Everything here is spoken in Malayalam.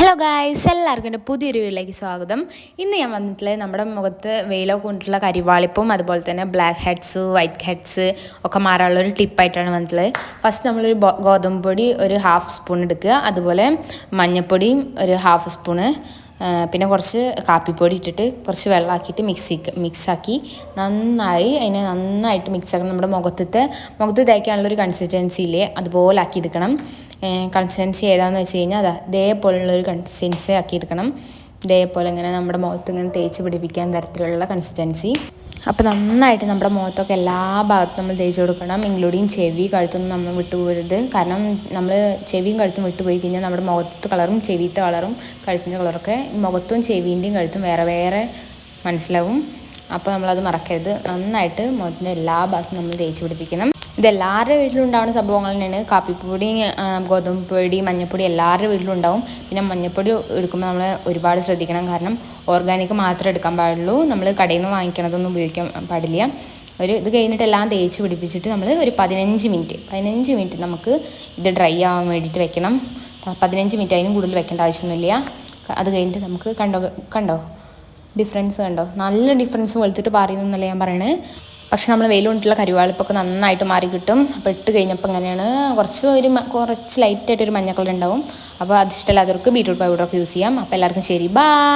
ഹലോ ഗായ്സ്, എല്ലാവർക്കും എൻ്റെ പുതിയൊരു വീഡിയോയിലേക്ക് സ്വാഗതം. ഇന്ന് ഞാൻ വന്നിട്ടുള്ളത് നമ്മുടെ മുഖത്ത് വെയിലൊക്കെ കൊണ്ടിട്ടുള്ള കരിവാളിപ്പും അതുപോലെ തന്നെ ബ്ലാക്ക് ഹെഡ്സ്, വൈറ്റ് ഹെഡ്സ് ഒക്കെ മാറാനുള്ളൊരു ടിപ്പായിട്ടാണ് വന്നിട്ടുള്ളത്. ഫസ്റ്റ് നമ്മളൊരു ഗോതമ്പ് പൊടി ഒരു 1/2 സ്പൂൺ എടുക്കുക, അതുപോലെ മഞ്ഞൾപ്പൊടിയും ഒരു 1/2 സ്പൂണ്, പിന്നെ കുറച്ച് കാപ്പിപ്പൊടി ഇട്ടിട്ട് കുറച്ച് വെള്ളമാക്കിയിട്ട് മിക്സാക്കി അതിനെ നന്നായിട്ട് മിക്സാക്കണം. നമ്മുടെ മുഖത്ത് തേക്കാനുള്ളൊരു കൺസിസ്റ്റൻസി ഇല്ലേ, അതുപോലെ ആക്കിയെടുക്കണം. കൺസിസ്റ്റൻസി ഏതാണെന്ന് വെച്ച് കഴിഞ്ഞാൽ ഇതേപോലുള്ളൊരു കൺസിസ്റ്റൻസി ആക്കിയെടുക്കണം. ഇതേപോലെ ഇങ്ങനെ നമ്മുടെ മുഖത്ത് ഇങ്ങനെ തേച്ച് പിടിപ്പിക്കാൻ തരത്തിലുള്ള കൺസിസ്റ്റൻസി. അപ്പോൾ നന്നായിട്ട് നമ്മുടെ മുഖത്തൊക്കെ എല്ലാ ഭാഗത്തും നമ്മൾ തേച്ച് കൊടുക്കണം, ഇൻക്ലൂഡിങ് ചെവി, കഴുത്തൊന്നും നമ്മൾ വിട്ടുപോകരുത്. കാരണം നമ്മൾ ചെവിയും കഴുത്തും വിട്ടുപോയി കഴിഞ്ഞാൽ നമ്മുടെ മുഖത്തെ കളറും ചെവിത്തെ കളറും കഴുത്തിൻ്റെ കളറൊക്കെ മുഖത്തും ചെവീൻ്റെയും കഴുത്തും വേറെ വേറെ മനസ്സിലാവും. അപ്പോൾ നമ്മളത് മറക്കരുത്. നന്നായിട്ട് മുഖത്തിൻ്റെ എല്ലാ ഭാഗത്തും നമ്മൾ തേച്ച് പിടിപ്പിക്കണം. ഇതെല്ലാവരുടെ വീട്ടിലും ഉണ്ടാകുന്ന സംഭവങ്ങൾ തന്നെയാണ്. കാപ്പിപ്പൊടി, ഗോതമ്പ് പൊടി, മഞ്ഞൾപ്പൊടി എല്ലാവരുടെ വീട്ടിലും ഉണ്ടാവും. പിന്നെ മഞ്ഞൾപ്പൊടി എടുക്കുമ്പോൾ നമ്മൾ ഒരുപാട് ശ്രദ്ധിക്കണം. കാരണം ഓർഗാനിക് മാത്രമേ എടുക്കാൻ പാടുള്ളൂ. നമ്മൾ കടയിൽ നിന്ന് വാങ്ങിക്കണതൊന്നും ഉപയോഗിക്കാൻ പാടില്ല. ഇത് കഴിഞ്ഞിട്ട് എല്ലാം തേച്ച് പിടിപ്പിച്ചിട്ട് നമ്മൾ ഒരു 15 മിനിറ്റ് നമുക്ക് ഇത് ഡ്രൈ ആവാൻ വേണ്ടിയിട്ട് വെക്കണം. 15 മിനിറ്റ്, അതിനും കൂടുതൽ വെക്കേണ്ട ആവശ്യമൊന്നുമില്ല. അത് കഴിഞ്ഞിട്ട് നമുക്ക് കണ്ടോ ഡിഫറൻസ് കണ്ടോ? നല്ല ഡിഫറൻസ് വെളുത്തിട്ട് പറയുന്നല്ലേ ഞാൻ പറയണേ. പക്ഷെ നമ്മൾ വെയിൽ കൊണ്ടിട്ടുള്ള കരിവാളിപ്പൊക്കെ നന്നായിട്ട് മാറി കിട്ടും. അപ്പോൾ ഇട്ട് കഴിഞ്ഞപ്പോൾ ഇങ്ങനെയാണ് കുറച്ച് ലൈറ്റായിട്ടൊരു മഞ്ഞ കളർ ഉണ്ടാവും. അപ്പോൾ അത് ഇഷ്ടമല്ലാത്തവർക്ക് ബീറ്റ്റൂട്ട് പൗഡറൊക്കെ യൂസ് ചെയ്യാം. അപ്പോൾ എല്ലാവർക്കും ശരി, ബൈ.